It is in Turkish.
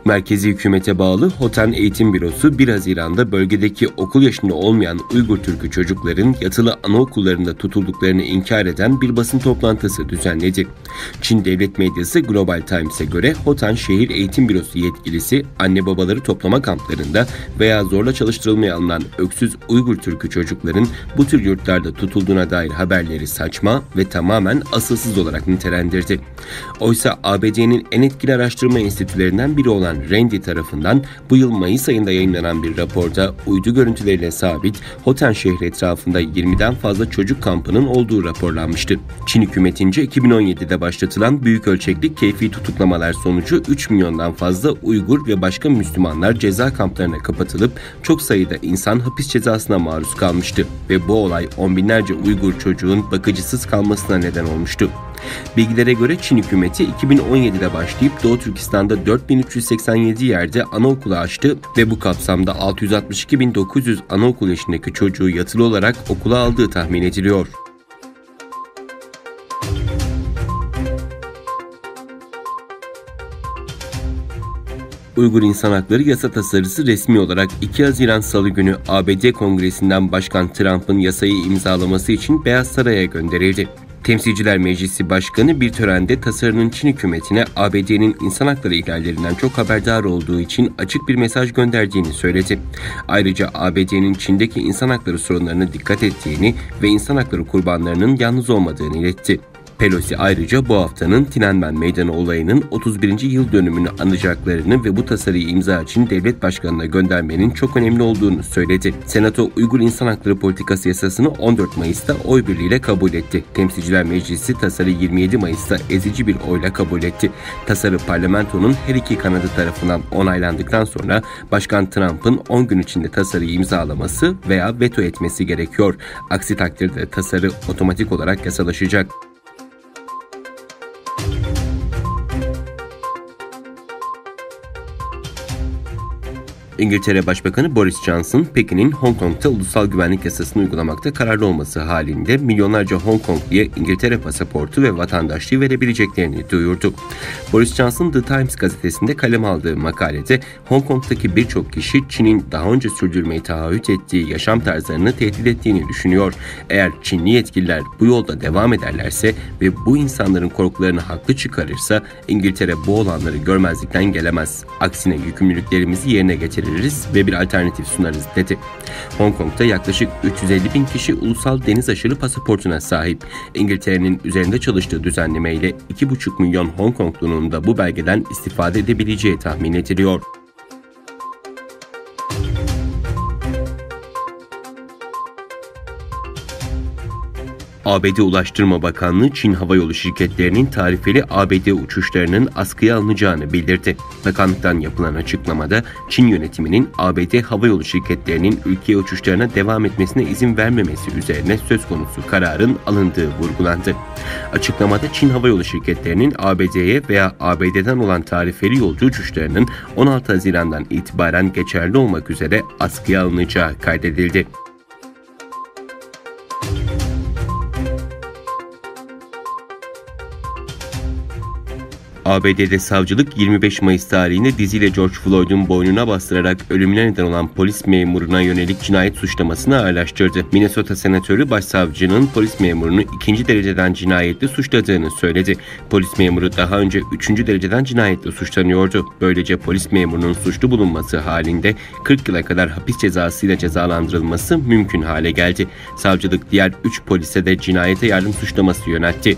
Merkezi hükümete bağlı Hotan Eğitim Bürosu 1 Haziran'da bölgedeki okul yaşında olmayan Uygur Türk'ü çocukların yatılı anaokullarında tutulduklarını inkar eden bir basın toplantısı düzenledi. Çin devlet medyası Global Times'e göre Hotan Şehir Eğitim Bürosu yetkilisi anne babaları toplama kamplarında veya zorla çalıştırılmaya alınan öksüz Uygur Türk'ü çocukların bu tür yurtlarda tutulduğuna dair haberleri saçma ve tamamen asılsız olarak nitelendirdi. Oysa ABD'nin en etkili araştırma enstitülerinden biri olan Randi tarafından bu yıl Mayıs ayında yayınlanan bir raporda uydu görüntüleriyle sabit Hotan şehri etrafında 20'den fazla çocuk kampının olduğu raporlanmıştı. Çin hükümetince 2017'de başlatılan büyük ölçekli keyfi tutuklamalar sonucu 3 milyondan fazla Uygur ve başka Müslümanlar ceza kamplarına kapatılıp çok sayıda insan hapis cezasına maruz kalmıştı ve bu olay on binlerce Uygur çocuğun bakıcısız kalmasına neden olmuştu. Bilgilere göre Çin hükümeti 2017'de başlayıp Doğu Türkistan'da 4387 yerde anaokulu açtı ve bu kapsamda 662.900 anaokul yaşındaki çocuğu yatılı olarak okula aldığı tahmin ediliyor. Uygur İnsan Hakları Yasa Tasarısı resmi olarak 2 Haziran Salı günü ABD Kongresi'nden Başkan Trump'ın yasayı imzalaması için Beyaz Saray'a gönderildi. Temsilciler Meclisi Başkanı bir törende tasarının Çin hükümetine ABD'nin insan hakları ihlallerinden çok haberdar olduğu için açık bir mesaj gönderdiğini söyledi. Ayrıca ABD'nin Çin'deki insan hakları sorunlarına dikkat ettiğini ve insan hakları kurbanlarının yalnız olmadığını iletti. Pelosi ayrıca bu haftanın Tiananmen Meydanı olayının 31. yıl dönümünü anacaklarını ve bu tasarıyı imza için devlet başkanına göndermenin çok önemli olduğunu söyledi. Senato Uygur İnsan Hakları Politikası Yasasını 14 Mayıs'ta oy birliğiyle kabul etti. Temsilciler Meclisi tasarı 27 Mayıs'ta ezici bir oyla kabul etti. Tasarı parlamentonun her iki kanadı tarafından onaylandıktan sonra Başkan Trump'ın 10 gün içinde tasarıyı imzalaması veya veto etmesi gerekiyor. Aksi takdirde tasarı otomatik olarak yasalaşacak. İngiltere Başbakanı Boris Johnson, Pekin'in Hong Kong'ta ulusal güvenlik yasasını uygulamakta kararlı olması halinde milyonlarca Hong Kongluya İngiltere pasaportu ve vatandaşlığı verebileceklerini duyurdu. Boris Johnson, The Times gazetesinde kaleme aldığı makalede Hong Kong'taki birçok kişi Çin'in daha önce sürdürmeyi taahhüt ettiği yaşam tarzlarını tehdit ettiğini düşünüyor. Eğer Çinli yetkililer bu yolda devam ederlerse ve bu insanların korkularını haklı çıkarırsa İngiltere bu olanları görmezlikten gelemez. Aksine yükümlülüklerimizi yerine getirir ve bir alternatif sunarız dedi. Hong Kong'da yaklaşık 350.000 kişi ulusal deniz aşırı pasaportuna sahip. İngiltere'nin üzerinde çalıştığı düzenlemeyle 2,5 milyon Hong Konglunun da bu belgeden istifade edebileceği tahmin ediliyor. ABD Ulaştırma Bakanlığı, Çin havayolu şirketlerinin tarifeli ABD uçuşlarının askıya alınacağını bildirdi. Bakanlıktan yapılan açıklamada Çin yönetiminin ABD havayolu şirketlerinin ülkeye uçuşlarına devam etmesine izin vermemesi üzerine söz konusu kararın alındığı vurgulandı. Açıklamada Çin havayolu şirketlerinin ABD'ye veya ABD'den olan tarifeli yolcu uçuşlarının 16 Haziran'dan itibaren geçerli olmak üzere askıya alınacağı kaydedildi. ABD'de savcılık 25 Mayıs tarihinde diziyle George Floyd'un boynuna bastırarak ölümüne neden olan polis memuruna yönelik cinayet suçlamasını ağırlaştırdı. Minnesota senatörü başsavcının polis memurunu 2. dereceden cinayetle suçladığını söyledi. Polis memuru daha önce 3. dereceden cinayetle suçlanıyordu. Böylece polis memurunun suçlu bulunması halinde 40 yıla kadar hapis cezasıyla cezalandırılması mümkün hale geldi. Savcılık diğer 3 polise de cinayete yardım suçlaması yöneltti.